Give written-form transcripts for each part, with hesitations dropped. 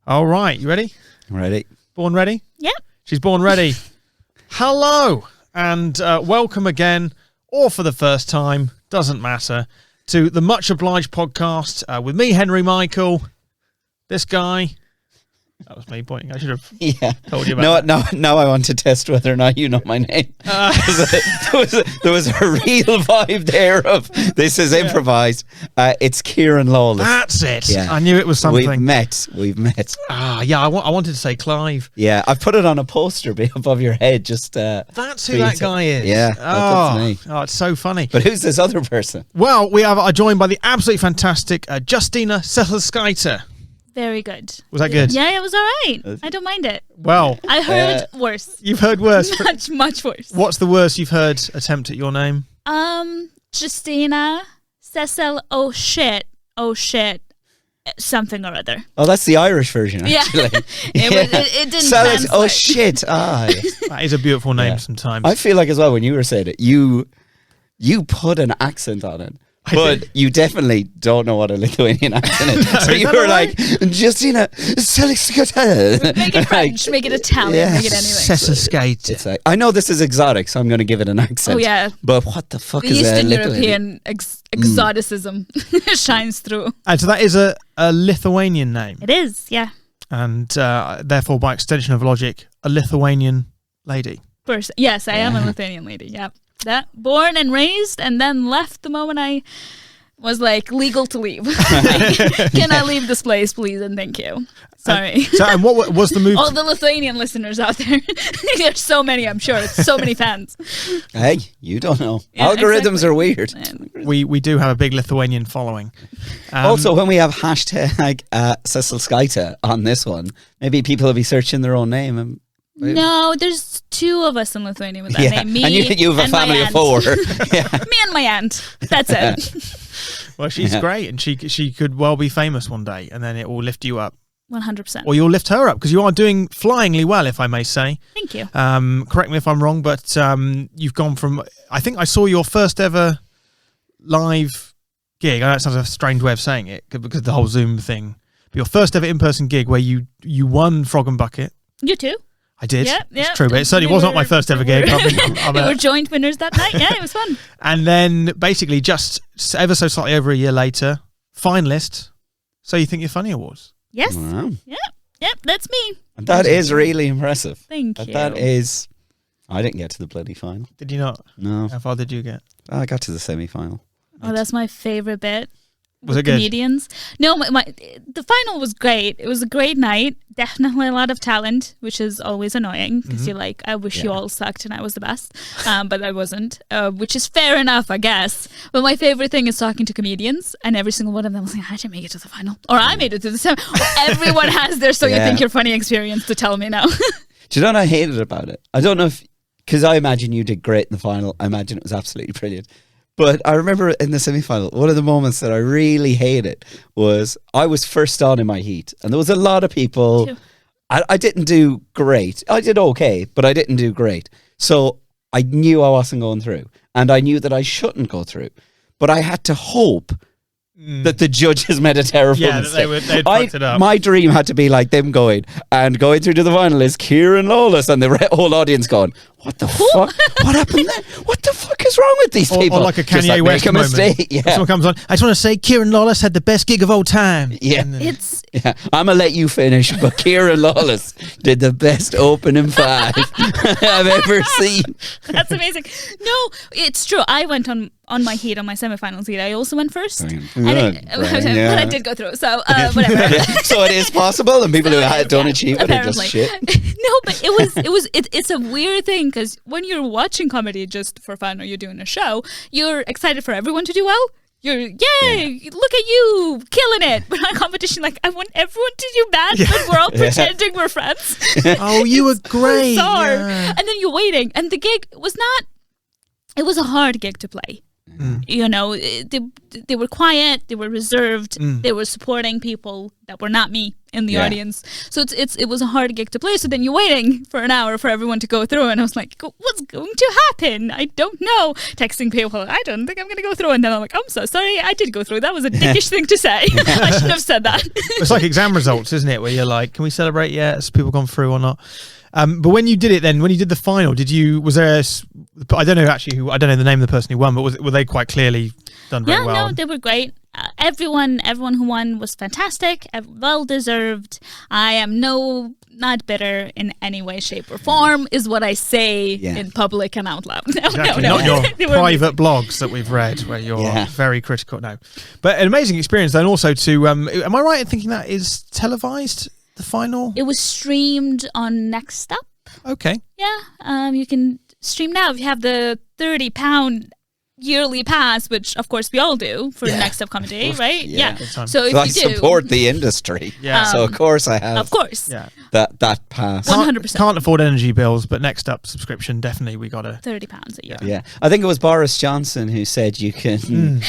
All right, you ready? Ready. Born ready? Yep. She's born ready. Hello, and welcome again, or for the first time, doesn't matter, to the Much Obliged podcast with me, Henry Michael, this guy. That was me pointing. I should have told you about that. Now I want to test whether or not you know my name. There was a real vibe there of this is improvised. It's Kieran Lawless. That's it. Yeah. I knew it was something. We've met. I wanted to say Clive. Yeah, I've put it on a poster above your head. Just that's who that guy is. Yeah, that's me. Oh, it's so funny. But who's this other person? Well, we are joined by the absolutely fantastic Justina Seselskaite. Very good. Was that good? Yeah, it was all right. I don't mind it. Well, I heard worse. You've heard worse. Much worse. What's the worst you've heard attempt at your name? Justina Seselskaite. Oh shit. Something or other. Oh, that's the Irish version, actually. Yeah. It didn't translate. Oh shit. Yes. That is a beautiful name sometimes. I feel like as well when you were saying it, you put an accent on it. But you definitely don't know what a Lithuanian accent is. So you were like, Justina Seselskaite. Make it French, make it Italian, make it anything. Seselskaite. It's like, I know this is exotic, so I'm going to give it an accent. Oh, yeah. But what the fuck The is Eastern Lithuanian? European exoticism shines through. And so that is a Lithuanian name. It is, yeah. And therefore, by extension of logic, a Lithuanian lady. Yes, I am a Lithuanian lady, yeah. That born and raised and then left the moment I was like legal to leave. Can I leave this place, please, and thank you. Sorry. And what was the move? All the Lithuanian listeners out there. There's so many, I'm sure. It's so many fans. Hey, you don't know. Yeah, Algorithms are weird. We do have a big Lithuanian following. Also, when we have hashtag Seselskaite on this one, maybe people will be searching their own name and no, there's two of us in Lithuania with that name. Me and you have a family of four. Me and my aunt. That's it. Well, she's great, and she could well be famous one day, and then it will lift you up. 100%. Or you'll lift her up, because you are doing flyingly well, if I may say. Thank you. Correct me if I'm wrong, but you've gone from, I think I saw your first ever live gig. I know it sounds a strange way of saying it, because of the whole Zoom thing. But your first ever in-person gig where you won Frog and Bucket. You too. I did. Yeah, it's true, but it certainly was not my first ever gig. We were joint winners that night. Yeah, it was fun. And then basically just ever so slightly over a year later, finalist. So You Think You're Funny Awards. Yes. Wow. Yep, that's me. And that is really impressive. Thank you. That is. I didn't get to the bloody final. Did you not? No. How far did you get? I got to the semi-final. Oh, that's my favorite bit. Was it good? Comedians. No, the final was great. It was a great night. Definitely a lot of talent, which is always annoying because you're like, I wish you all sucked and I was the best, but I wasn't, which is fair enough, I guess. But my favorite thing is talking to comedians, and every single one of them was like, I didn't make it to the final, or I made it to the semi. Everyone has their So You Think You're Funny experience to tell me now. Do you know what I hated about it? I don't know if, because I imagine you did great in the final. I imagine it was absolutely brilliant. But I remember in the semi-final, one of the moments that I really hated was I was first on in my heat. And there was a lot of people. I didn't do great. I did okay, but I didn't do great. So I knew I wasn't going through. And I knew that I shouldn't go through. But I had to hope that the judges made a terrible mistake. They'd fucked it up. My dream had to be like them going through to the final is Kieran Lawless, and the whole audience going, what the fuck? What happened there? What the fuck is wrong with these people? Or like a Kanye West moment. Mistake. Yeah. Someone comes on, I just want to say Kieran Lawless had the best gig of all time. Yeah. I'm going to let you finish, but Kieran Lawless did the best opening 5 I've ever seen. That's amazing. No, it's true. I went on my heat, on my semi-finals heat. I also went first. But I did go through, so whatever. So it is possible, and people who don't achieve it are just shit. No, but it's a weird thing, because when you're watching comedy just for fun, or you're doing a show, you're excited for everyone to do well. You're, yay, look at you, killing it. But on competition, like, I want everyone to do bad, but we're all pretending we're friends. Oh, you were great. And then you're waiting. And the gig was not, it was a hard gig to play. You know, they were quiet, they were reserved, they were supporting people that were not me in the audience. So it was a hard gig to play. So then you're waiting for an hour for everyone to go through, and I was like, what's going to happen? I don't know. Texting people, I don't think I'm going to go through. And then I'm like, I'm so sorry, I did go through. That was a dickish thing to say. I shouldn't have said that. It's like exam results, isn't it? Where you're like, can we celebrate yet? Has people gone through or not? But when you did it, then when you did the final, was there? I don't know actually I don't know the name of the person who won, but were they quite clearly done very well? Yeah, no, they were great. Everyone who won was fantastic, well deserved. I am not bitter in any way, shape, or form, is what I say in public and out loud. No, exactly. no. Not your private blogs that we've read where you're very critical. No, but an amazing experience. Then also to, am I right in thinking that is televised? The final? It was streamed on Next Up. Okay. Yeah, you can stream now if you have the £30 yearly pass, which of course we all do for Next Up Comedy, right? Yeah. So if I you do, support the industry. Yeah. So of course I have. Of course. Yeah. That pass. 100%. Can't afford energy bills, but Next Up subscription definitely we got a £30 a year. Yeah, I think it was Boris Johnson who said you can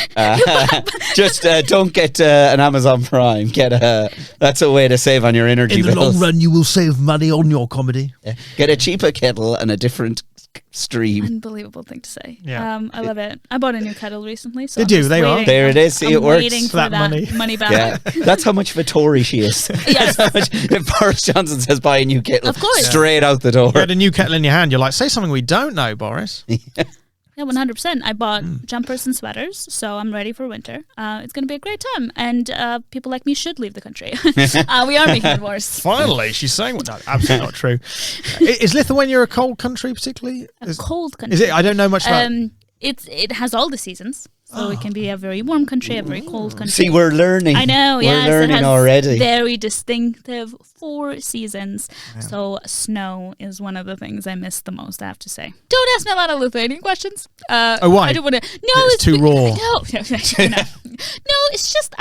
just don't get an Amazon Prime. That's a way to save on your energy bills. In the long run, you will save money on your comedy. Yeah. Get a cheaper kettle and a different stream. Unbelievable thing to say. Yeah. I love it. I bought a new kettle recently. So Did you? There you are. There it is. See, it works. Waiting for that that money. back. Yeah, that's how much of a Tory she is. Yes. If Boris Johnson says buy a new kettle, Of course. straight out the door. You had a new kettle in your hand. You're like, say something we don't know, Boris. Yeah, 100%. I bought jumpers and sweaters, so I'm ready for winter. It's going to be a great time, and people like me should leave the country. We are making it worse. Finally, she's saying what? No, absolutely not true. Is Lithuania a cold country, particularly? A cold country. Is it? I don't know much about. It has all the seasons, so it can be a very warm country, a very cold country. See, we're learning. I know, yes. We're learning it has already. Very distinctive 4 seasons. Yeah. So snow is one of the things I miss the most, I have to say. Don't ask me a lot of Lithuanian questions. Why? I don't want to. No, it's too raw. No, it's just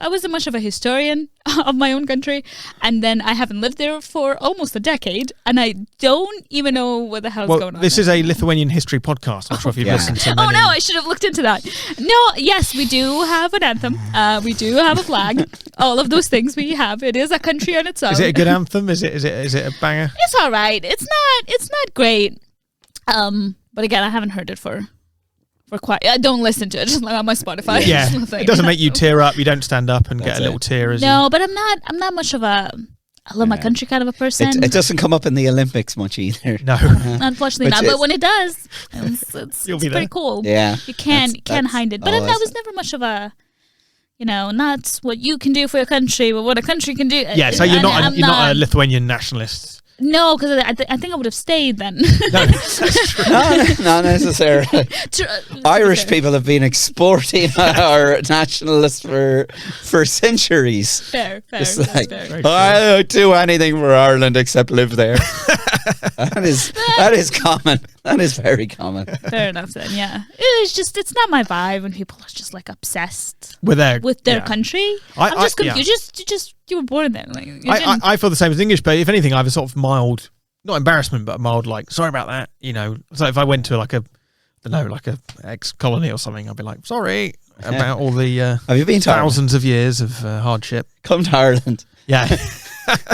I wasn't much of a historian of my own country, and then I haven't lived there for almost a decade, and I don't even know what the hell's going on. This is a Lithuanian history podcast. I'm sure if you've listened to many. Oh no, I should have looked into that. No, yes, we do have an anthem. We do have a flag. All of those things we have. It is a country on its own. Is it a good anthem? Is it a banger? It's all right. It's not great. But again, I haven't heard it for quite. I don't listen to it. Just like on my Spotify. Yeah, it doesn't make you tear up. You don't stand up and get a little tear. But I'm not much of a I love my country kind of a person. It doesn't come up in the Olympics much either. No, unfortunately not. But when it does, it's pretty cool. Yeah, you can't hide it. But I was never much of a, not what you can do for your country, but what a country can do. Yeah, so you're not a Lithuanian nationalist. No, because I think I would have stayed then. No, that's true. Not necessarily. Irish people have been exporting our nationalists for centuries. Fair. It's like, fair. I don't do anything for Ireland except live there. That is common. That is very common. Fair enough then, yeah. It's not my vibe when people are just like obsessed with their country. I'm just confused. You were born there. Like, I feel the same as English, but if anything, I have a sort of mild, not embarrassment, but a mild like, sorry about that. So if I went to like a ex-colony or something, I'd be like, sorry about all the have you been to thousands of years of hardship. Come to Ireland. Yeah.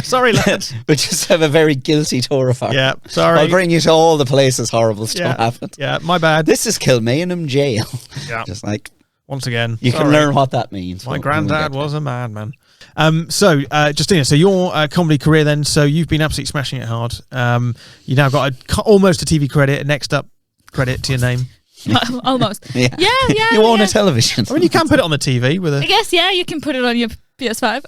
Sorry, lads. We just have a very guilty tour of Ireland. Yeah, sorry. I'll bring you to all the places horrible stuff happened. Yeah, my bad. This is Kilmainham Jail. Yeah. Just like, once again, you can learn what that means. My granddad was a madman. So, Justina, so your comedy career then, so you've been absolutely smashing it hard. You now got almost a TV credit, a Next Up credit to your name. Almost. Yeah. You own a television. I mean, you can put it on the TV with I guess, you can put it on your PS5.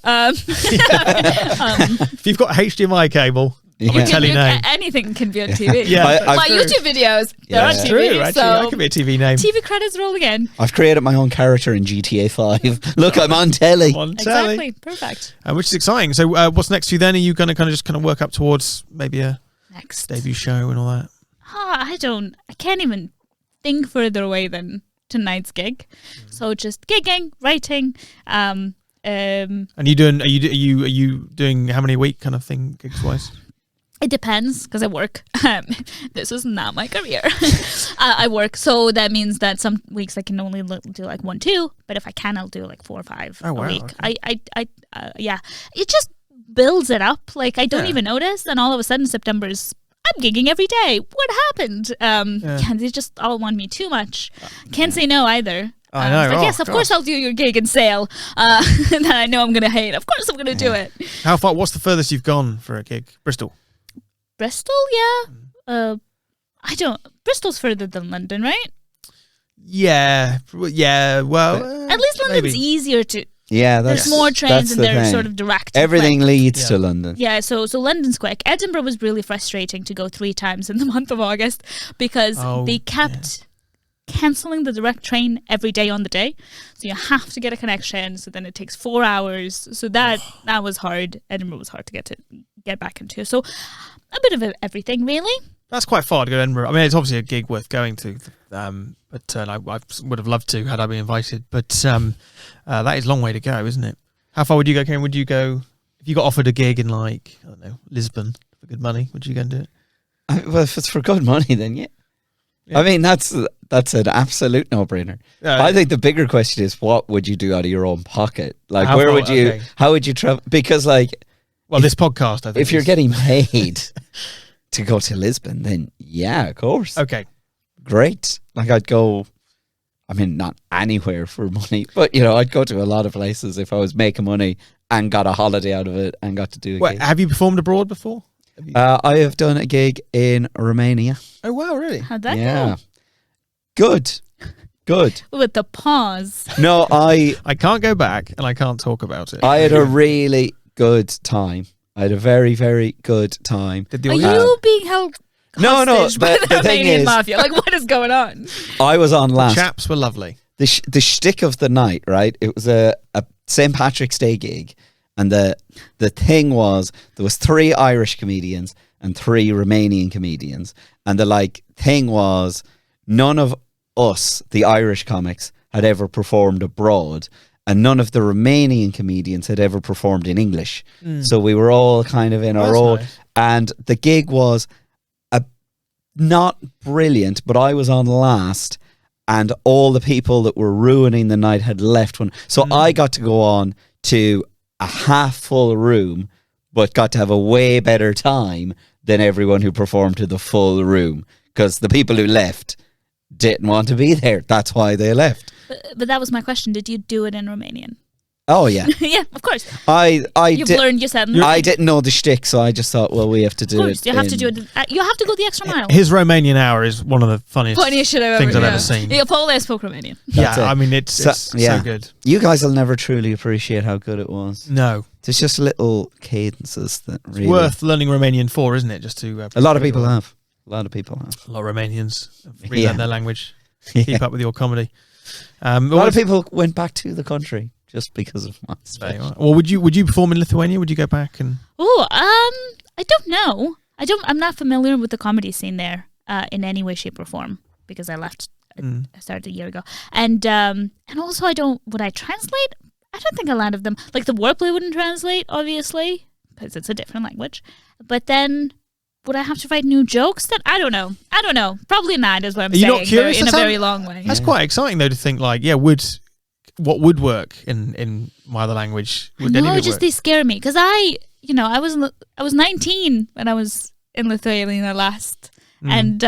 If you've got a HDMI cable, anything can be on TV. My YouTube videos, they're on TV. True, actually, that could be a TV name. TV credits roll again. I've created my own character in GTA 5. Look, I'm on telly. Exactly, perfect. Which is exciting. So what's next for you then? Are you going to kind of work up towards maybe a next debut show and all that? I can't even think further away than tonight's gig. So just gigging, writing. And are you doing how many a week kind of thing gigs wise? It depends because I work. This is not my career. I work, so that means that some weeks I can only do like 1, 2. But if I can, I'll do like 4 or 5 a week. Okay. Yeah, it just builds it up. Like I don't even notice, and all of a sudden September's. I'm gigging every day. What happened? They just all want me too much. Can't say no either. I know. But yes, of course I'll do your gig and Sale that I know I'm going to hate. Of course I'm going to do it. How far? What's the furthest you've gone for a gig? Bristol. Bristol, yeah. I don't. Bristol's further than London, right? Yeah. Well, at least London's maybe. easier to. Yeah, there's more trains and they're sort of direct. Everything leads to London. Yeah, so London's quick. Edinburgh was really frustrating to go 3 times in the month of August because they kept cancelling the direct train every day on the day. So you have to get a connection. So then it takes 4 hours. So that was hard. Edinburgh was hard to get back into. So a bit of everything, really. That's quite far to go to Edinburgh. I mean, it's obviously a gig worth going to, but I would have loved to had I been invited. But that is a long way to go, isn't it? How far would you go, Karen? Would you go if you got offered a gig in like I don't know Lisbon for good money? Would you go and do it? Well, if it's for good money, then yeah. I mean, that's an absolute no-brainer. I think the bigger question is, what would you do out of your own pocket? Like, how where far, would you? How would you travel? Because like, this podcast, I think, if you're getting paid to go to Lisbon, then yeah, of course. Okay. Great. Like I'd go, I mean, not anywhere for money, but I'd go to a lot of places if I was making money and got a holiday out of it and got to do a gig. Have you performed abroad before? I have done a gig in Romania. Oh, wow, really? How'd that go? Good. With the pause. No, I can't go back and I can't talk about it. I had a really good time. I had a very, very good time. Are you being held hostage by the thing Romanian is, mafia? Like, what is going on? I was on last. The chaps were lovely. The shtick of the night, right? It was a St. Patrick's Day gig. And the thing was, there was 3 Irish comedians and 3 Romanian comedians. And the thing was, none of us, the Irish comics, had ever performed abroad. And none of the Romanian comedians had ever performed in English. So we were all kind of in our own. Nice. And the gig was not brilliant, but I was on last. And all the people that were ruining the night had left one. So I got to go on to a half full room, but got to have a way better time than everyone who performed to the full room, because the people who left didn't want to be there. That's why they left. But that was my question. Did you do it in Romanian? Oh yeah. Yeah, of course. You've learned, you said. I didn't know the shtick, so I just thought, well, we have to do it. You have to do it. You have to go the extra mile. His Romanian hour is one of the funniest shit things I've ever seen. Yeah, Paul spoke Romanian. I mean, it's so good. You guys will never truly appreciate how good it was. No. There's just little cadences that really... It's worth learning Romanian for, isn't it? Just to... a lot of people have. A lot of people have. A lot of Romanians have relearned their language. Keep up with your comedy. A lot of people went back to the country just because of my special. Well, would you perform in Lithuania? Would you go back and? Oh, I don't know. I'm not familiar with the comedy scene there in any way, shape, or form because I left. I started a year ago, and also would I translate? I don't think a lot of them, like the wordplay wouldn't translate, obviously, because it's a different language. But then, would I have to write new jokes? Then I don't know. Probably not, is what I'm saying. Are you not curious? In a very long way. That's quite exciting, though, to think like, what would work in my other language? They scare me because I was 19 when I was in Lithuania last, and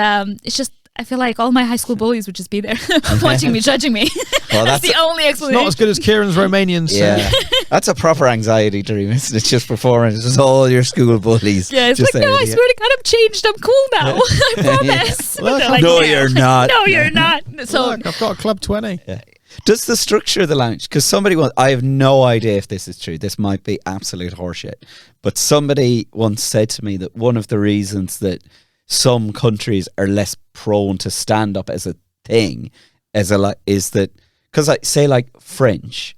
it's just. I feel like all my high school bullies would just be there watching me, judging me. Well, that's the only explanation. It's not as good as Kieran's Romanian. So. Yeah, that's a proper anxiety dream, isn't it? Just performing, it's just all your school bullies. Yeah, it's just like, no, I swear to God, I'm changed. I'm cool now. I promise. Well, like, no, you're not. No, you're not. So look, I've got a Club 20. Yeah. Does the structure of the lounge, because I have no idea if this is true, this might be absolute horseshit, but somebody once said to me that one of the reasons that some countries are less prone to stand up as a thing is that because I say like French,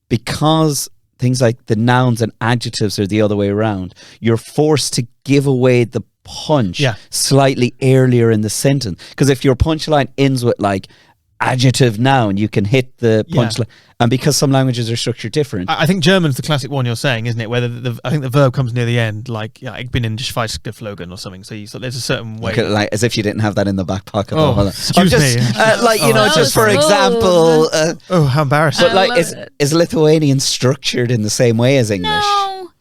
because things like the nouns and adjectives are the other way around, you're forced to give away the punch slightly earlier in the sentence, because if your punchline ends with like adjective noun, you can hit the Yeah. punchline. And because some languages are structured different. I think German's the classic one you're saying, isn't it? Where I think the verb comes near the end, like ich bin in die Schweiz geflogen or something. So there's a certain way. Like as if you didn't have that in the back pocket. Oh, I'm excuse just, me. like, you know, Oh, just for smooth. example. Oh, how embarrassing. But I like, love it. is Lithuanian structured in the same way as English?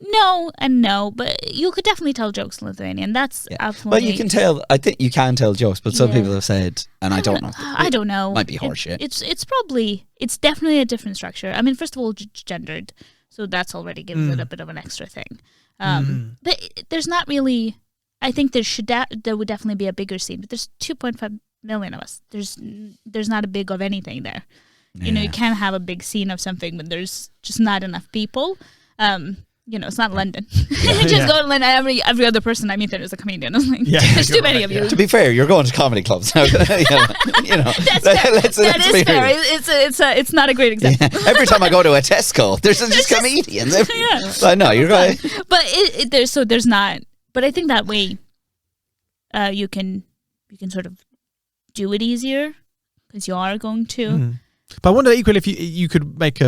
No, and no. But you could definitely tell jokes in Lithuanian. That's absolutely. Well, you can tell. I think you can tell jokes, but some Yeah. people have said, and I don't know. I don't know. Might be horseshit. It's definitely a different structure. I mean, first of all, gendered, so that's already gives it a bit of an extra thing. But there's not really. I think there would definitely be a bigger scene, but there's 2.5 million of us. There's not a big of anything there. You know, you can have a big scene of something, but there's just not enough people. You know, it's not London. Just go to London. Every other person I meet there is a comedian. I'm like, there's too many of you. To be fair, you're going to comedy clubs now. you know, That's fair. let's That be is fair. real. It's not a great example. Yeah. Every time I go to a Tesco, there's just comedians. Yeah. I know you're right. But there's not. But I think that way, you can sort of do it easier because you are going to. But I wonder equally if you could make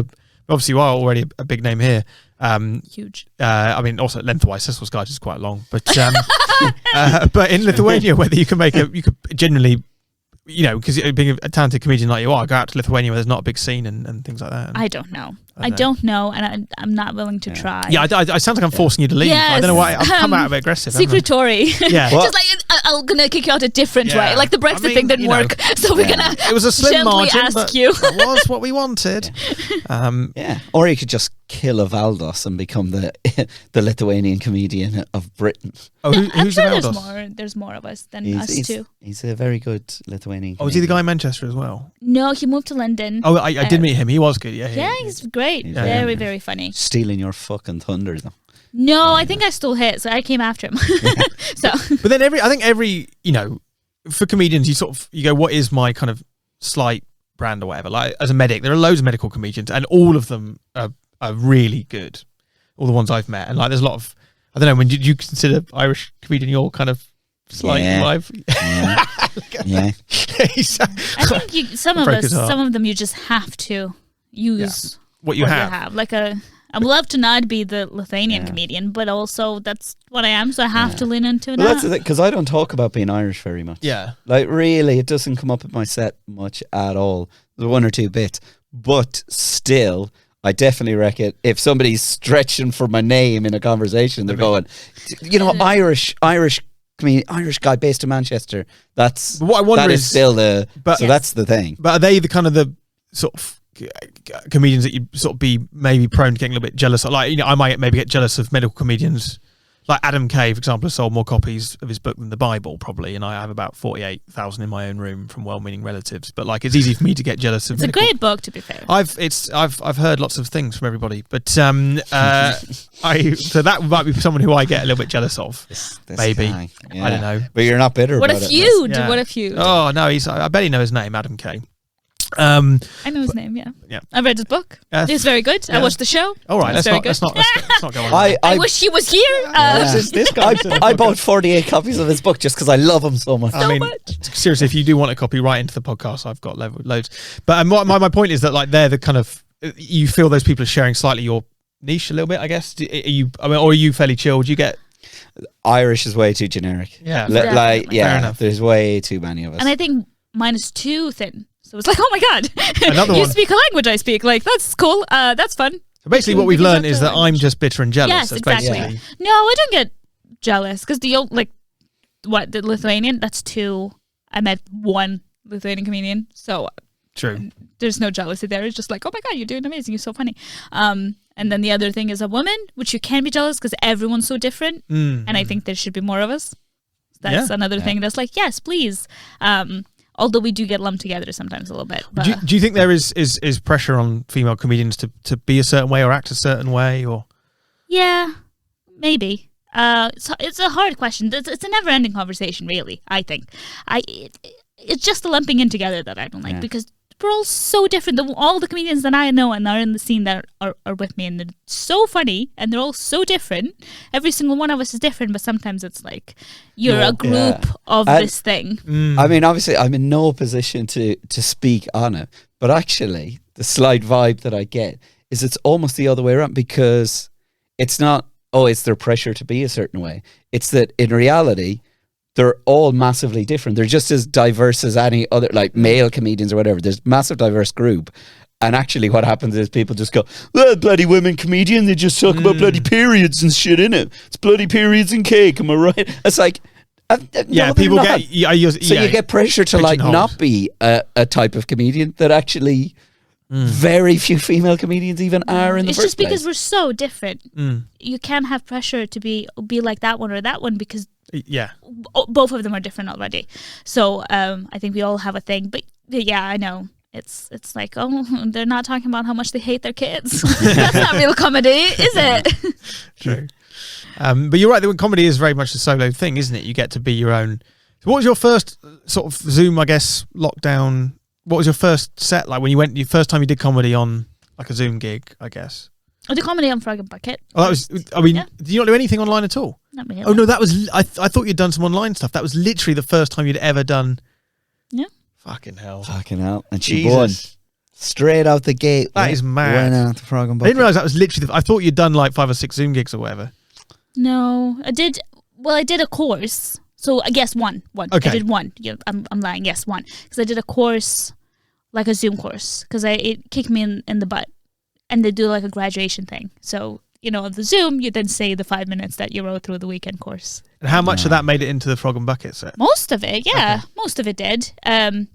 obviously you are already a big name here. Huge. Mm. I mean, also lengthwise, Seselskaite is quite long, but but in Lithuania, whether you could generally, you know, because being a talented comedian like you are, go out to Lithuania where there's not a big scene and things like that. And I don't know. I don't know, and I'm not willing to try. yeah, I sound like I'm forcing you to leave. Yes. I don't know why I've come out a bit aggressive. haven't I? Secretory. Yeah. What? Just like I'm gonna kick you out a different Yeah. way. Like the Brexit I mean, thing didn't you know, work, so we're gonna. It was a slim gently margin, ask but you. it was what we wanted. Yeah, or you could just kill a Valdos and become the Lithuanian comedian of Britain. Oh, I'm who's sure the there's more of us than us too. He's a very good Lithuanian. Oh, is he the comedian. guy in Manchester as well? No, he moved to London. Oh, I did meet him. He was good. Yeah. Yeah, he's great. Yeah. Very, very funny. Stealing your fucking thunder, though. No, I think I stole his. So I came after him. So But then I think every, you know, for comedians, you go, what is my kind of slight brand or whatever? Like as a medic, there are loads of medical comedians, and all of them are really good. All the ones I've met, and like there's a lot of, I don't know. When did you consider Irish comedian your kind of slight life? Yeah. Yeah. I think some of them you just have to use What you have. Like I would love to not be the Lithuanian comedian, but also that's what I am, so I have to lean into Well, that. that's the thing, because I don't talk about being Irish very much. Yeah. Like, really, it doesn't come up in my set much at all. There's one or two bits. But still, I definitely reckon if somebody's stretching for my name in a conversation, they're going, you know, Irish guy based in Manchester. That's But what I wonder that is still the. but- So that's the thing. But are they the kind of the sort of comedians that you'd sort of be maybe prone to getting a little bit jealous of? Like, you know, I might maybe get jealous of medical comedians. Like Adam Kay, for example, has sold more copies of his book than the Bible, probably, and I have about 48,000 in my own room from well-meaning relatives. But like, it's easy for me to get jealous of. It's a great book, to be fair. I've heard lots of things from everybody, but so that might be someone who I get a little bit jealous of. This maybe guy. I don't know. But you're not bitter What a about it. feud! Yeah. What a feud! Oh no, I bet he knows his name, Adam Kay. I know his name. Yeah. I read his book. It's very good. I watched the show. All right, It's let's very not go on. I wish he was here. This guy. I bought 48 copies of his book just because I love him so much. I mean, seriously, if you do want a copy, write into the podcast. I've got loads. But my point is that like they're the kind of, you feel those people are sharing slightly your niche a little bit. I guess. Or are you fairly chilled? You get Irish is way too generic. Yeah, like Fair enough. there's way too many of us. And I think mine is too thin. So it's like, oh my god, Another you one. speak a language I speak. Like that's cool. That's fun. So basically, what we've learned is that I'm just bitter and jealous. Yes, That's exactly. basically. No, I don't get jealous because the Lithuanian. That's two. I met one Lithuanian comedian, so True. there's no jealousy there. It's just like, oh my god, you're doing amazing. You're so funny. And then the other thing is a woman, which you can be jealous because everyone's so different, and I think there should be more of us. That's another thing that's like, yes, please. Although we do get lumped together sometimes a little bit. But Do you think there is pressure on female comedians to be a certain way or act a certain way, or? yeah, maybe. It's a hard question. It's a never-ending conversation, really. I think. It's just the lumping in together that I don't like because we're all so different. All the comedians that I know and are in the scene that are with me, and they're so funny, and they're all so different. Every single one of us is different, but sometimes it's like you're a group of this thing. I mean, obviously, I'm in no position to speak on it, but actually, the slight vibe that I get is it's almost the other way around, because it's not, it's their pressure to be a certain way. It's that in reality, they're all massively different. They're just as diverse as any other, like male comedians or whatever. There's massive diverse group. And actually what happens is people just go, well, bloody women comedian, they just talk about bloody periods and shit, innit? It's bloody periods and cake, am I right? It's like, no, people not. get... So you get pressure to like not be a type of comedian that actually very few female comedians even are in the first place. It's just because we're so different. You can't have pressure to be like that one or that one, because both of them are different already. So I think we all have a thing. But yeah, I know. It's like, they're not talking about how much they hate their kids. That's not real comedy, is it? True. But you're right, comedy is very much a solo thing, isn't it? You get to be your own. So what was your first sort of Zoom, I guess, lockdown? What was your first set like when you went, your first time you did comedy on like a Zoom gig, I guess? I did comedy on Frog and Bucket. Oh, that was, did you not do anything online at all? Not really. Oh, no, that was, I thought you'd done some online stuff. That was literally the first time you'd ever done. Yeah. Fucking hell. And she won. Straight out the gate. That is mad. Went out the Frog and Bucket. I didn't realise that was literally, I thought you'd done like 5 or 6 Zoom gigs or whatever. No, I did a course. So I guess one. Okay. I did one. Yeah, I'm lying. Yes, one. Because I did a course, like a Zoom course, because it kicked me in the butt. And they do like a graduation thing. So, the Zoom, you then say the 5 minutes that you wrote through the weekend course. And how much of that made it into the Frog and Bucket set? Most of it, yeah. Okay. Most of it did. And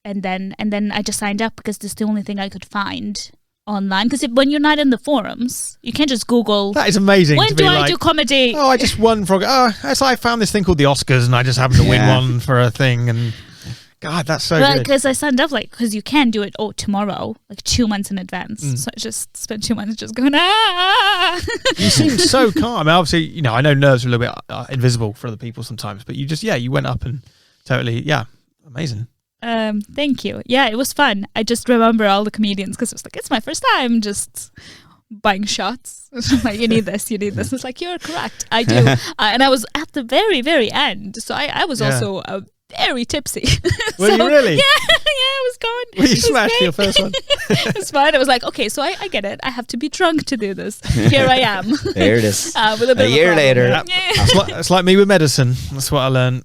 then I just signed up because that's the only thing I could find online. Because when you're not in the forums, you can't just Google. That is amazing. When do I do comedy? Oh, I just won Frog. So I found this thing called the Oscars, and I just happened to win one for a thing. And God, that's so good. Because I signed up because you can do it tomorrow, like 2 months in advance. So I just spent 2 months just going, You seem so calm. I mean, obviously, I know nerves are a little bit invisible for other people sometimes, but you just, you went up and totally, amazing. Thank you. Yeah, it was fun. I just remember all the comedians because it was like, it's my first time just buying shots. Like, you need this. It's like, you're correct. I do. And I was at the very, very end. So I was also very tipsy. Were you really? Yeah, I was gone. Well, you smashed your first one. It was fine. I was like, okay, so I get it. I have to be drunk to do this. Here I am. There it is. With a year later. Yeah. It's like me with medicine. That's what I learned.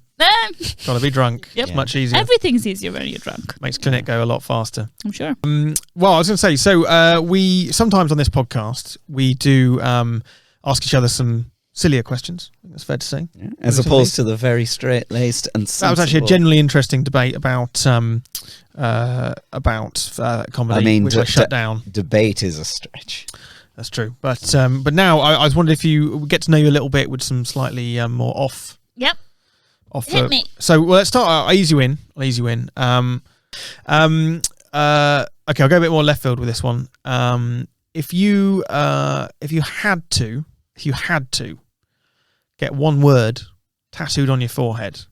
Got to be drunk. Yep. It's much easier. Everything's easier when you're drunk. Makes clinic go a lot faster. I'm sure. Well, I was going to say, so we sometimes on this podcast, we do ask each other some sillier questions. I think that's fair to say. Yeah. As opposed to the very straight-laced and sensible. That was actually a genuinely interesting debate about comedy, which I shut down. Debate is a stretch. That's true. But now I was wondering if you get to know you a little bit with some slightly more off. Yep. Hit me. So let's start. I'll ease you in. Okay, I'll go a bit more left field with this one. If you had to get one word tattooed on your forehead,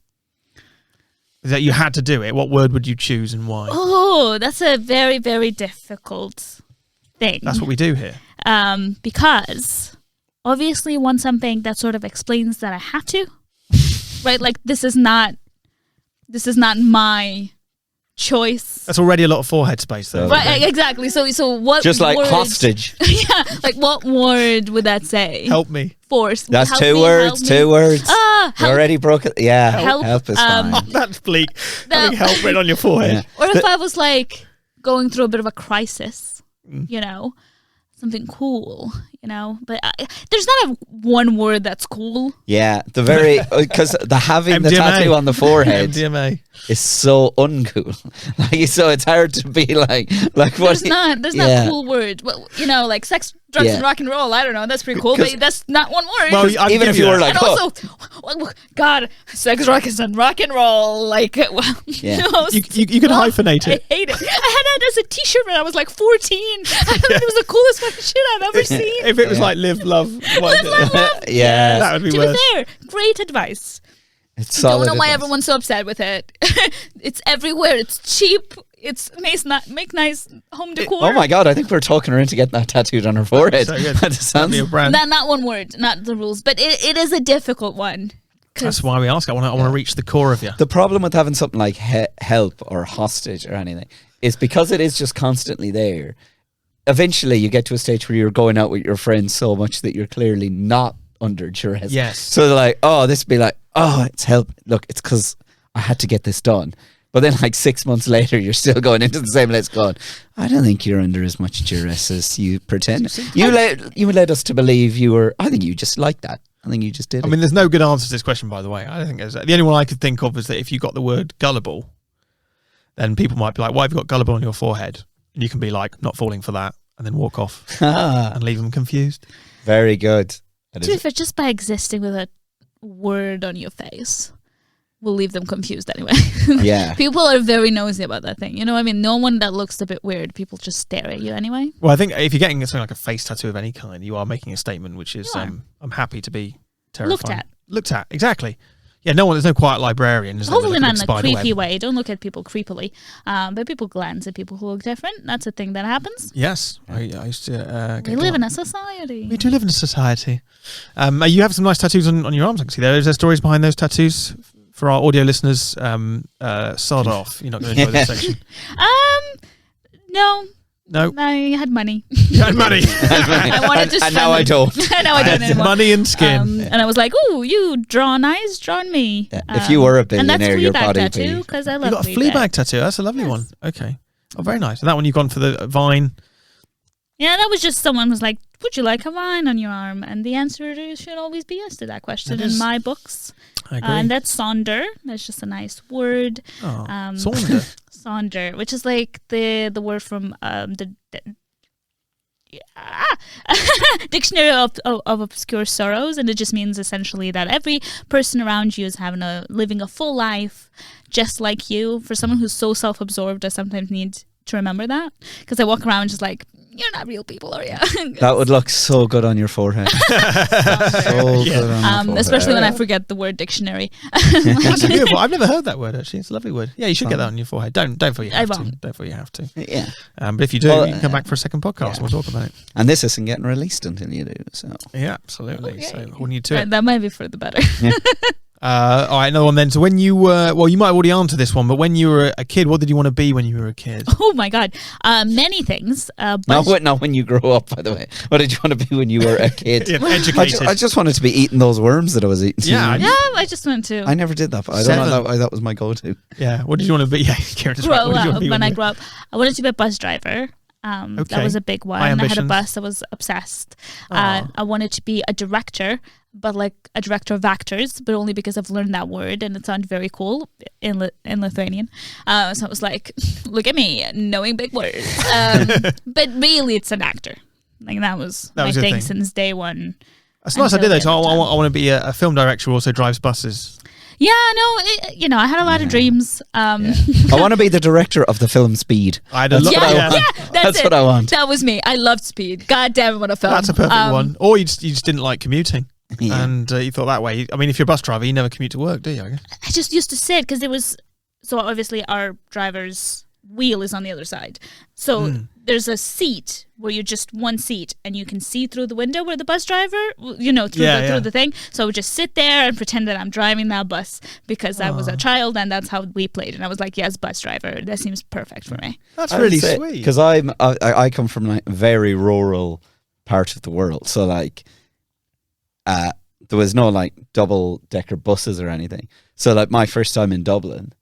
that you had to do it, what word would you choose and why? Oh, that's a very, very difficult thing. That's what we do here. Because obviously you want something that sort of explains that I had to. Right, like this is not my choice. That's already a lot of forehead space, though. Right, exactly. So what? Just like word, hostage. Yeah, like what word would that say? Help me. Force. That's help 2 me, words. 2 words. Help. You already broke it. Yeah, help is fine. Oh, that's bleak. Having help written on your forehead. Or if I was like going through a bit of a crisis, something cool, but there's not one word that's cool. Yeah, because having the tattoo on the forehead MDMA is so uncool. So it's hard to be like what? There's not cool word. Well, like sex, drugs, and rock and roll. I don't know. That's pretty cool, but that's not one word. Well, even if you were like, and also, God, sex, drugs, and rock and roll. Like, well, you could hyphenate it. I hate it. I had that as a T-shirt when I was like 14. I thought it was the coolest fucking shit I've ever seen. If it was like live, love, live, love. Yeah, that would be to worse. be fair, great advice. It's I don't know why advice. everyone's so upset with it. It's everywhere. It's cheap. it's make nice home decor. Oh my god, I think we're talking her into getting that tattooed on her forehead. So good. That sounds Your brand. Not one word, not the rules, but it is a difficult one. That's why we ask. I want to reach the core of you. The problem with having something like help or hostage or anything is because it is just constantly there. Eventually, you get to a stage where you're going out with your friends so much that you're clearly not under duress. Yes. So they're like, oh, this would be like, oh, it's help. Look, it's because I had to get this done. But then, like 6 months later, you're still going into the same place going, I don't think you're under as much duress as you pretend. You led us to believe you were, I think you just like that. I think you just did. I mean, there's no good answer to this question, by the way. I don't think there's. The only one I could think of is that if you got the word gullible, then people might be like, why have you got gullible on your forehead? And you can be like, not falling for that, and then walk off and leave them confused. Very good. If it's just by existing with a word on your face, we'll leave them confused anyway. Yeah. People are very nosy about that thing. You know what I mean? No one that looks a bit weird, people just stare at you anyway. Well, I think if you're getting something like a face tattoo of any kind, you are making a statement, which is, I'm happy to be terrified. Looked at, exactly. Yeah, there's no quiet librarian. Hopefully not in a creepy way. Don't look at people creepily. But people glance at people who look different. That's a thing that happens. Yes. I used to... we live in a society. We do live in a society. You have some nice tattoos on your arms, I can see there. Is there stories behind those tattoos? For our audio listeners, sod off. You're not going to enjoy this section. No. No. I had money. You had money. I wanted to spend and now I don't. Now I don't anymore. Money and skin. And I was like, "Ooh, you draw eyes, draw on me." Yeah. If you were a billionaire, your body would be... because I You love got a Fleabag tattoo. That's a lovely one. Okay. Oh, very nice. And that one you've gone for the vine. Yeah, that was just someone was like, "Would you like a vine on your arm?" And the answer should always be yes to that question in my books. I agree. And that's sonder. That's just a nice word. Oh, Sonder. Sonder, which is like the word from the Dictionary of Obscure Sorrows, and it just means essentially that every person around you is living a full life, just like you. For someone who's so self-absorbed, I sometimes need to remember that because I walk around just like, you're not real people, are you? That would look so good on your forehead. Good on your forehead. Especially when I forget the word dictionary. That's a beautiful. I've never heard that word actually. It's a lovely word. Yeah, you should get that on your forehead. Don't feel you have to. Don't feel you have to. Yeah. But if you do, you can come back for a second podcast. And we'll talk about it. And this isn't getting released until you do. So yeah, absolutely. Okay. So holding you to it. That might be for the better. All right, another one then. So when you were, you might have already answered this one, but when you were a kid, what did you want to be when you were a kid? Oh my God, many things. Not when you grow up, by the way. What did you want to be when you were a kid? Educated. I just wanted to be eating those worms that I was eating. Yeah, I just wanted to. I never did that, but I don't know why that was my go-to. Yeah, what did you want to be? Yeah, Kieran's right. What did you want to be when I grew up? I wanted to be a bus driver. That was a big one. I had a bus. I was obsessed. I wanted to be a director, but like a director of actors, but only because I've learned that word and it sounded very cool in Lithuanian. So I was like, look at me, knowing big words. But really, it's an actor. Like that was my thing since day one. That's a nice idea though. So I want to be a film director who also drives buses. Yeah, no, I had a lot of dreams. I want to be the director of the film Speed. That's what I want. That was me. I loved Speed. God damn it, what a film. That's a perfect one. Or you just didn't like commuting. Yeah. And you thought that way. I mean, if you're a bus driver, you never commute to work, do you? I just used to sit because it was... So obviously our driver's wheel is on the other side. So there's a seat where you're just one seat and you can see through the window where the bus driver, through the thing. So I would just sit there and pretend that I'm driving that bus because I was a child and that's how we played. And I was like, yes, bus driver. That seems perfect for me. That's really sweet. Because I come from like a very rural part of the world. So like there was no like double-decker buses or anything. So like my first time in Dublin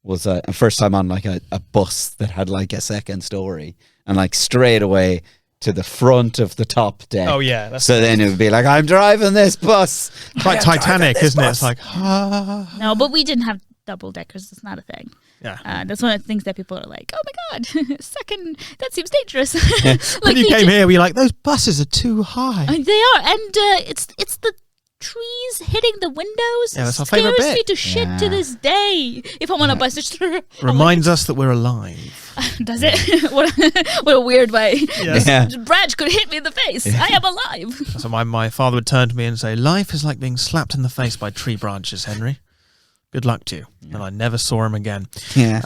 was a first time on like a bus that had like a second story and like straight away to the front of the top deck. Oh yeah. So then it would be like, I'm driving this bus. It's like Titanic, isn't it? It's like, No, but we didn't have double deckers. It's not a thing. Yeah. That's one of the things that people are like, oh my God, second, that seems dangerous. When you came here, we were like, those buses are too high. They are. And it's the trees hitting the windows. Yeah, that's our favourite bit. Scares me to shit to this day. If I'm on a bus, it's reminds us that we're alive. Does it? what a weird way. Yes. This branch could hit me in the face. I am alive. So my father would turn to me and say, life is like being slapped in the face by tree branches, Henry. Good luck to you. And I never saw him again. Yeah.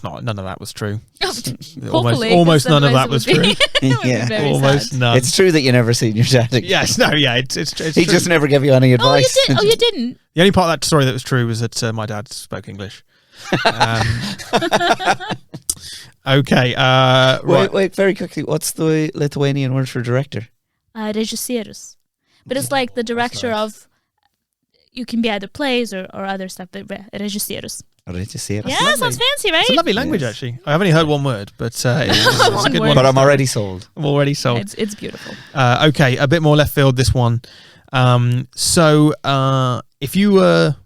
None of that was true. Hopefully, almost none of that otherwise was true. it would be Yeah. very Almost sad. none. It's true that you never seen your dad again. Yes, no, yeah, it's He true. just never gave you any Oh, you advice. did? Oh, you didn't? The only part of that story that was true was that my dad spoke English. Okay, right. Wait, very quickly. What's the Lithuanian word for director? Režisierius. But it's like the director of. You can be either plays or other stuff, but režisierius. Režisierius. Yeah, sounds fancy, right? It's a lovely language, Yes. actually. I've only heard one word, but it's a good word. one. But I'm already sold. I'm already sold. It's beautiful. Okay, a bit more left field, this one. So if you were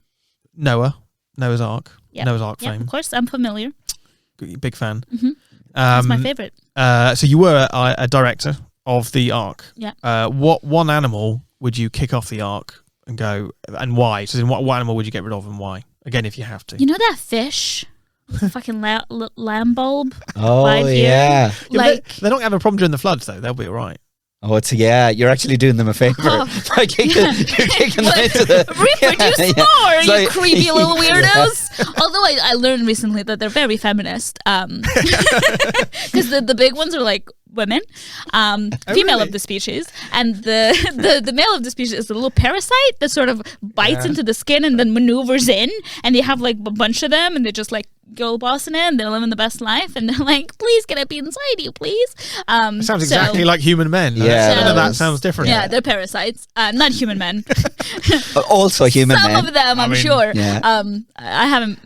Noah's Ark, Yep. Noah's Ark Yeah, fame, of course, I'm familiar. big fan. Mhm. That's my favorite. So you were a director of the Ark. Yeah. What one animal would you kick off the Ark and go, and why? So what animal would you get rid of and why? Again, if you have to. You know that fish? The fucking lamb bulb? Oh, Right here. yeah. Yeah, Like, they're not going to have a problem during the floods, though. They'll be all right. Oh, you're actually doing them a favor. Oh. By kicking them into the... reproduce Yeah, yeah. more, It's you like- creepy little Yeah. weirdos. Although I learned recently that they're very feminist. Because the big ones are like women, female really? of the species, and the male of the species is a little parasite that sort of bites into the skin and then maneuvers in, and they have like a bunch of them, and they're just like girl bossing it, and they're living the best life, and they're like, please can I be inside you, please? It sounds exactly like human men. Yeah. None of that sounds different. Yeah, they're parasites, not human men. Also human Some men. of them, I'm mean, sure. yeah. I haven't.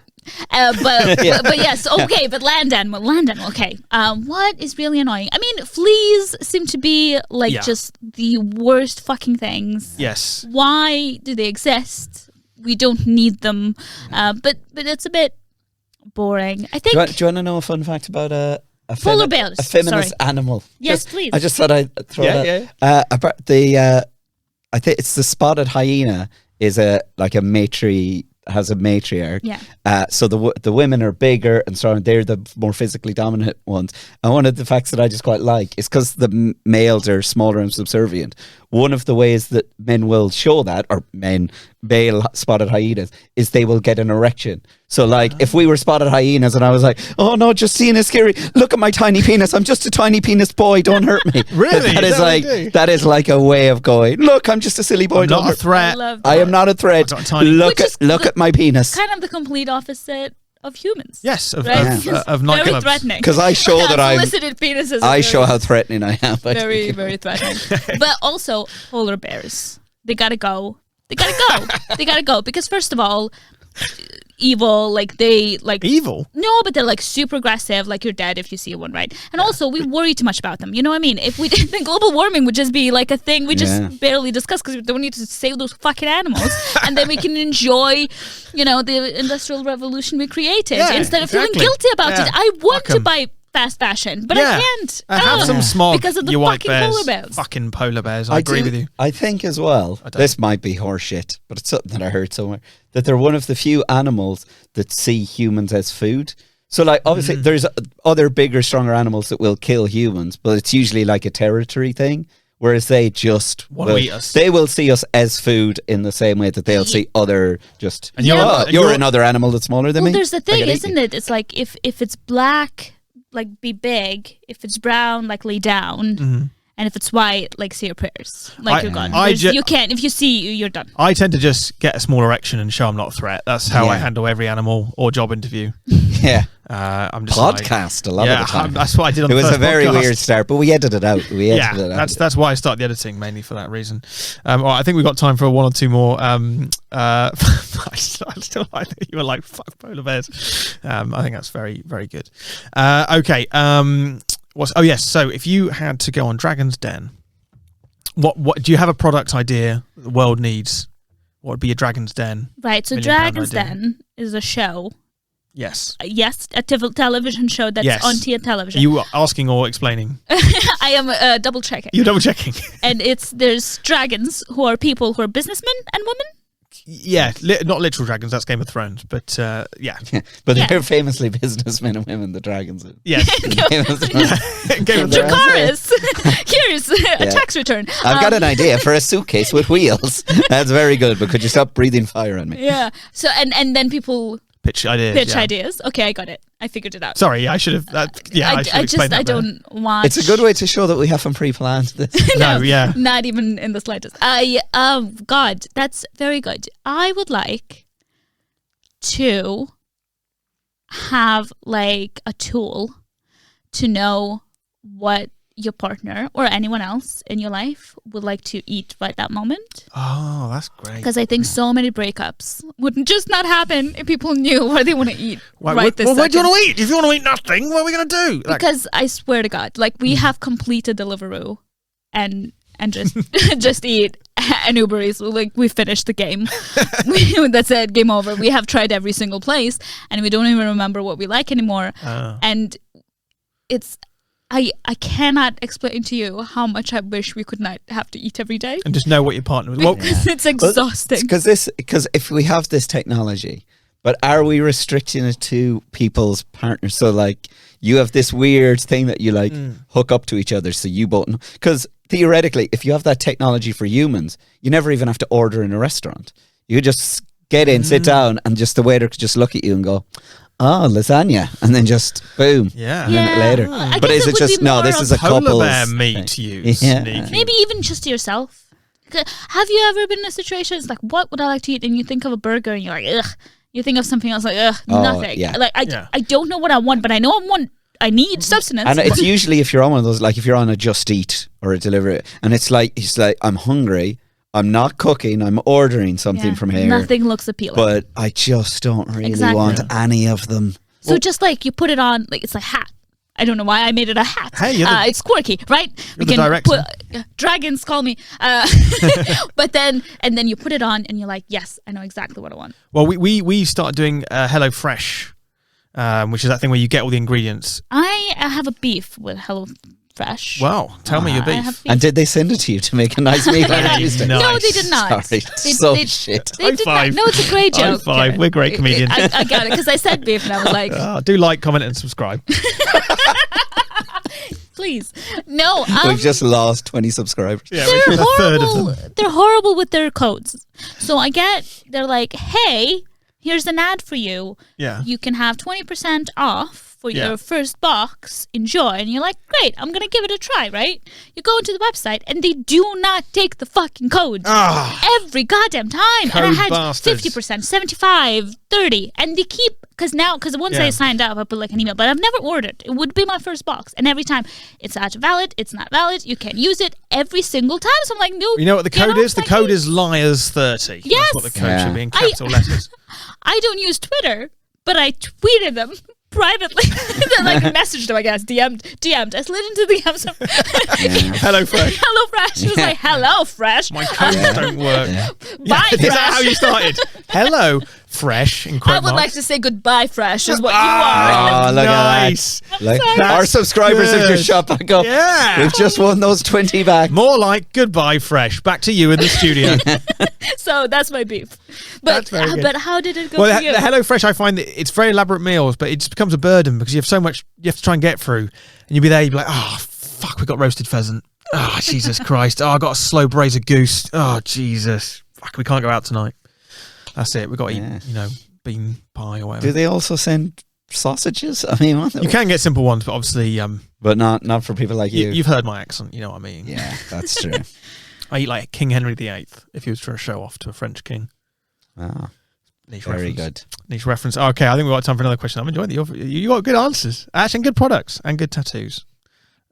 But yes, okay. But land animal, okay. What is really annoying? I mean, fleas seem to be like Yeah. just the worst fucking things. Yes. Why do they exist? We don't need them. But it's a bit boring. I think. Do you want to know a fun fact about a Polar bears. a feminist Sorry. animal? Yes, please. I just thought I'd throw Yeah, that. yeah. About I think it's the spotted hyena is has a matriarch. Yeah. So the women are bigger and stronger. They're the more physically dominant ones. And one of the facts that I just quite like is because the males are smaller and subservient. One of the ways that men will show that, or male spotted hyenas, is they will get an erection. So like if we were spotted hyenas and I was like, oh no, Justina's scary. Look at my tiny penis. I'm just a tiny penis boy. Don't hurt me. Really? That Is is that what like you do? that is like a way of going, look, I'm just a silly boy. I'm Don't not a hurt me." threat. I love I that. am not a threat. I've got a tiny- Look Which is at my penis. Kind of the complete opposite of humans. Yes, of Right? Yeah. It's nightclubs. very threatening. Because I show that Unsolicited penises. I are show very- how threatening I am. very, very threatening. But also, polar bears. They gotta go. They gotta go. Because first of all, evil, like they like Evil? no, but they're like super aggressive, like you're dead if you see one, right? And also we worry too much about them. You know what I mean? If we didn't think global warming would just be like a thing we just Yeah. barely discuss because we don't need to save those fucking animals and then we can enjoy, the industrial revolution we created Yeah, instead of exactly. feeling guilty about Yeah. it. I want Fuck to 'em. buy fast fashion, but Yeah. I can't. Have Ugh. some smog, because of the you white fucking bears. polar bears. Fucking polar bears. I agree with you. I think as well, I don't. this might be horseshit, but it's something that I heard somewhere, that they're one of the few animals that see humans as food. So like obviously there's other bigger, stronger animals that will kill humans, but it's usually like a territory thing. Whereas they just Wanna eat us. They will see us as food in the same way that they'll see other just. And you're- "Oh, and you're you're- another animal that's smaller than Well, me. there's the I thing, can eat isn't you." it? It's like if it's black, like be big. If it's brown, like lay down. And if it's white, like say your prayers. Like you're gone. You can't. If you see, you're done. I tend to just get a small erection and show I'm not a threat. That's how I Yeah. handle every animal or job interview. Yeah. I'm just like- Podcast a lot of the time. that's what I did on It the was first a very podcast. weird start, but we edited it out. Yeah, that's why I started the editing, mainly for that reason. All right, I think we've got time for one or two more. I still like that you were like, fuck polar bears. I think that's very, very good. Okay. Yes. So if you had to go on Dragon's Den, what do you have a product idea the world needs? What would be a Dragon's Den? Right. So £1 million Dragon's idea. Den is a show. Yes. Yes, a television show that's Yes. on television. Are you asking or explaining? I am double checking. You're double checking. And there's dragons who are people who are businessmen and women. not literal dragons. That's Game of Thrones, but yeah. But they're famously businessmen and women, the dragons. Yes. Game of Thrones. Game of Thrones. Dracarys, here's a tax return. I've got an idea for a suitcase with wheels. That's very good, but could you stop breathing fire on me? Yeah. So and then people Pitch ideas. ideas. Okay, I got it. I figured it out. Sorry, I should have. I should explain that. I don't want. It's a good way to show that we haven't pre-planned this. No, yeah. Not even in the slightest. God, that's very good. I would like to have like a tool to know what your partner or anyone else in your life would like to eat right that moment. Oh, that's great. Because I think so many breakups would just not happen if people knew what they want to eat right this second. What do you want to eat? If you want to eat nothing, what are we going to do? Because I swear to God, like we have completed Deliveroo and just just eat an Uber Eats. Like we finished the game. That's it. Game over. We have tried every single place and we don't even remember what we like anymore. And it's I cannot explain to you how much I wish we could not have to eat every day. And just know what your partner was. Well, It's exhausting. Because if we have this technology, but are we restricting it to people's partners? So like you have this weird thing that you like hook up to each other, so you both know. Because theoretically, if you have that technology for humans, you never even have to order in a restaurant. You just get in, sit down, and just the waiter could just look at you and go, "Oh, lasagna," and then just boom. Yeah. A minute later. I But guess is it would just be no? more This of is a Polar couple's bear thing. meat, you Yeah. sneaky. Maybe even just to yourself. Have you ever been in a situation? It's like, what would I like to eat? And you think of a burger, and you're like, ugh. You think of something else, like, ugh, nothing. yeah. Like I don't know what I want, but I know I need substance. And it's usually if you're on one of those, like if you're on a Just Eat or a Delivery, and it's like I'm hungry, I'm not cooking, I'm ordering something from here. Nothing looks appealing. But I just don't really Exactly. want any of them. So just like you put it on, like it's a hat. I don't know why I made it a hat. Hey, it's quirky, right? You're the director. Dragons call me. But then you put it on and you're like, yes, I know exactly what I want. Well, we started doing Hello Fresh, which is that thing where you get all the ingredients. I have a beef with Hello Fresh. Wow, tell me your I beef. have beef. And did they send it to you to make a nice meal on a Tuesday? No. No, they did not. Sorry, shit. They did not. five. No, it's a great High joke. five. We're great comedians. I got it because I said beef and I was like, Do like, comment, and subscribe. please. No, We've just lost 20 subscribers. Yeah, they're we're a third of horrible. them. They're horrible with their codes. So they're like, hey, here's an ad for you. Yeah. You can have 20% off for Yeah. your first box. Enjoy. And you're like, great, I'm going to give it a try, right? You go into the website and they do not take the fucking code. Every goddamn time. And I Code had bastards. 50%, 75, 30. And they keep, because once I signed up, I put like an email, but I've never ordered. It would be my first box. And every time it's not valid, it's not valid. You can't use it every single time. So I'm like, no. You know what the code is? The like code me. is liars30. Yes. That's what the code should be in I- capital letters. I don't use Twitter, but I tweeted them privately. Then like messaged them, I guess. DM'd. I slid into the DMs. Hello Fresh. Hello Fresh. It was like, hello Fresh. My codes don't work. Bye Is Fresh. that how you started? Hello Fresh in quote I would like marks. to say goodbye Fresh is what you are. Oh, look nice. at that. Like, sorry. our That's subscribers have good. just shot back up. Yeah. We've just won those 20 back. More like goodbye Fresh. Back to you in the studio. So that's my beef. That's But very good. but how did it go Well, for you? the Hello Fresh, I find that it's very elaborate meals, but it just becomes a burden because you have so much you have to try and get through. And you'll be there, you'll be like, oh, fuck, we got roasted pheasant. Oh, Jesus Christ. Oh, I got a slow braise of goose. Oh, Jesus. Fuck, we can't go out tonight. That's it. We've got to eat, bean pie or whatever. Do they also send sausages? I mean, You can get simple ones, but obviously... but not for people like you. You've heard my accent, you know what I mean. Yeah, that's true. I eat like King Henry VIII if he was to show off to a French king. Oh, Niche very reference. good. Niche reference. Okay, I think we've got time for another question. I'm enjoying you got good answers. Actually, and good products and good tattoos.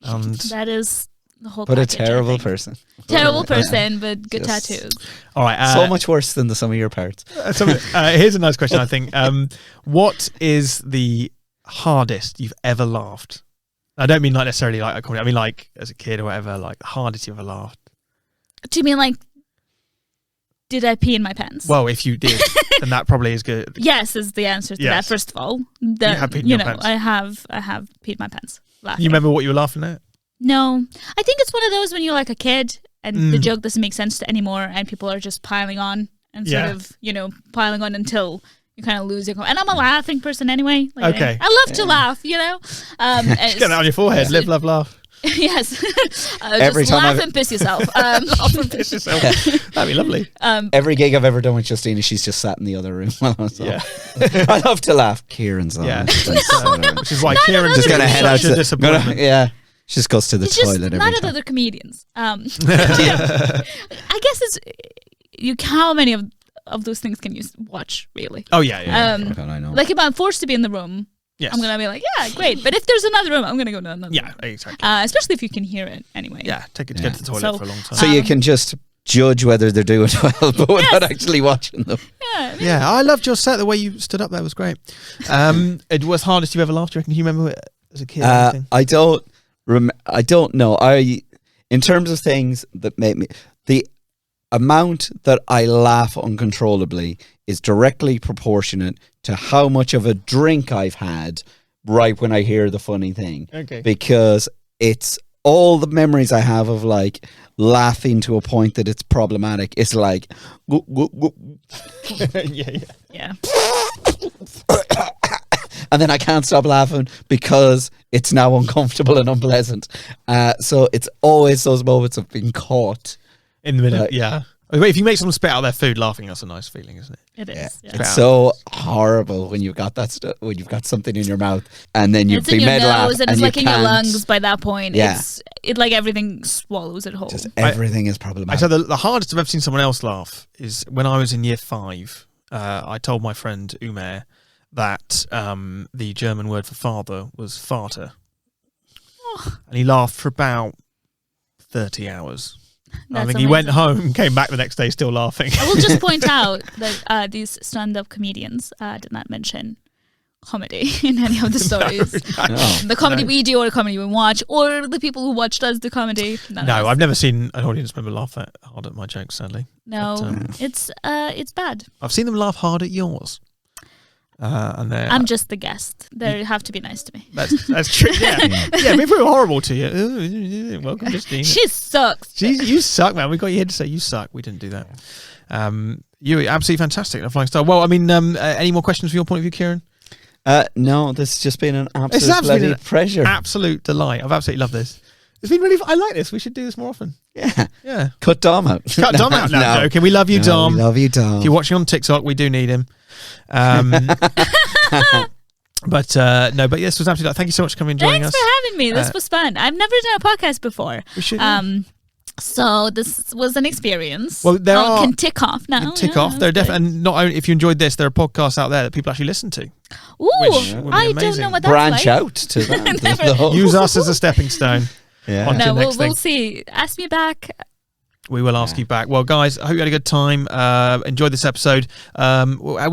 And That is the whole But a package, I terrible think. person. Terrible person, but good Just- tattoos. all right, So much worse than the sum of your parts. here's a nice question. I think. What is the hardest you've ever laughed? I don't mean like necessarily like a comedy. I mean like as a kid or whatever. Like the hardest you've ever laughed. Do you mean like, did I pee in my pants? Well, if you did, then that probably is good. Yes is the answer to Yes. that. First of all, You have peed in your pants. I have peed my pants. Laughing. You remember what you were laughing at? No, I think it's one of those when you're like a kid and the Mm. joke doesn't make sense anymore, and people are just piling on, and Yeah. sort of, piling on until you kind of lose your. And I'm a laughing person anyway. Like, Okay. I love to laugh. Just get that on your forehead. Live, love, laugh. Yes. Every just time laugh I've- and piss yourself. Often Piss yourself. That'd be lovely. Every gig I've ever done with Justina, she's just sat in the other room while I was on. Yeah. I love to laugh. Kieran's on. Yeah. It. Which is why Kieran's Just gonna head out such a to disappointment. yeah. She just goes to the It's just toilet every not time. other comedians. I guess how many of those things can you watch really? Oh, yeah. God, I know. Like if I'm forced to be in the room, Yes. I'm gonna be like, yeah, great. But if there's another room, I'm gonna go to another. Yeah, room. exactly. Especially if you can hear it anyway. Yeah, take it to Yeah. get to the toilet So- for a long time. So you can just judge whether they're doing well, but without Yes. actually watching them. Yeah. Yeah, I loved your set. The way you stood up there was great. It was hardest you've ever laughed. Do you reckon? Can you remember it as a kid? Or anything? I don't know. In terms of things that make me, the amount that I laugh uncontrollably is directly proportionate to how much of a drink I've had right when I hear the funny thing. Okay. Because it's all the memories I have of like laughing to a point that it's problematic. It's like, whoop, whoop, whoop. Yeah. And then I can't stop laughing because it's now uncomfortable and unpleasant. So it's always those moments of being caught. In the middle. Like- Yeah. If you make someone spit out their food laughing, that's a nice feeling, isn't it? It is. Yeah. It's so horrible when you've got that stuff, when you've got something in your mouth and then you've It's in been your made laugh nose and it's you like in your can't- lungs by that point. Yeah. It like everything swallows it whole. Just everything is I problematic. said the hardest I've ever seen someone else laugh is when I was in year 5. I told my friend Umair that the German word for father was Vater. And he laughed for about 30 hours. I That's think he went amazing. home, came back the next day still laughing. I will just point out that these stand-up comedians did not mention comedy in any of the stories. No. The comedy we do or the comedy we watch or the people who watched us do comedy. None of No, us. I've never seen an audience member laugh that hard at my jokes, sadly. No, but, it's bad. I've seen them laugh hard at yours. And they're... I'm just the guest. They have to be nice to me. That's true, yeah. Yeah, if we were horrible to you, welcome, Justina. She sucks. You suck, man. We got you here to say you suck. We didn't do that. You were absolutely fantastic. A flying star. Well, I mean, any more questions from your point of view, Kieran? No, this has just been an It's absolute absolutely bloody pleasure. Absolute delight. I've absolutely loved this. It's been really. I like this. We should do this more often. Yeah. Yeah. Cut Dom out. Cut Dom out. No, I'm joking. We love you, Dom. We love you, Dom. If you're watching on TikTok, we do need him. But yes, this was absolutely. Thank you so much for coming and joining Thanks us. for having me. This was fun. I've never done a podcast before. We should. So this was an experience. Well, there are- can tick off now. Tick Yeah, off. There are that's definitely, and not only if you enjoyed this, there are podcasts out there that people actually listen to. good. Ooh, which would be I don't amazing. know what that's Branch like. out to that. Never- The whole- Use us as a stepping stone. Yeah. On to No, the next we'll thing. see. Ask me back. We will ask you back. Well, guys, I hope you had a good time. Enjoyed this episode. We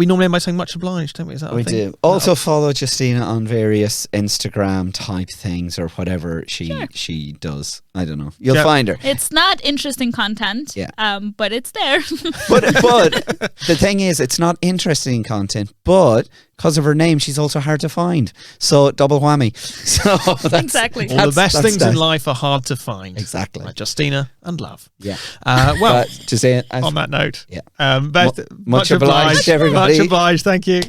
normally end by saying much obliged, don't we? Is that We a thing? do. Also follow Justina on various Instagram type things or whatever she does. I don't know. You'll Yeah. find her. It's not interesting content. Yeah. But it's there. But the thing is, it's not interesting content, but because of her name, she's also hard to find. So double whammy. So that's, Exactly. All the best that's things in nice. life are hard to find. Exactly. Like Justina and love. Yeah. Well, Just saying, on that note, Yeah. much obliged, everybody. Much obliged. Thank you.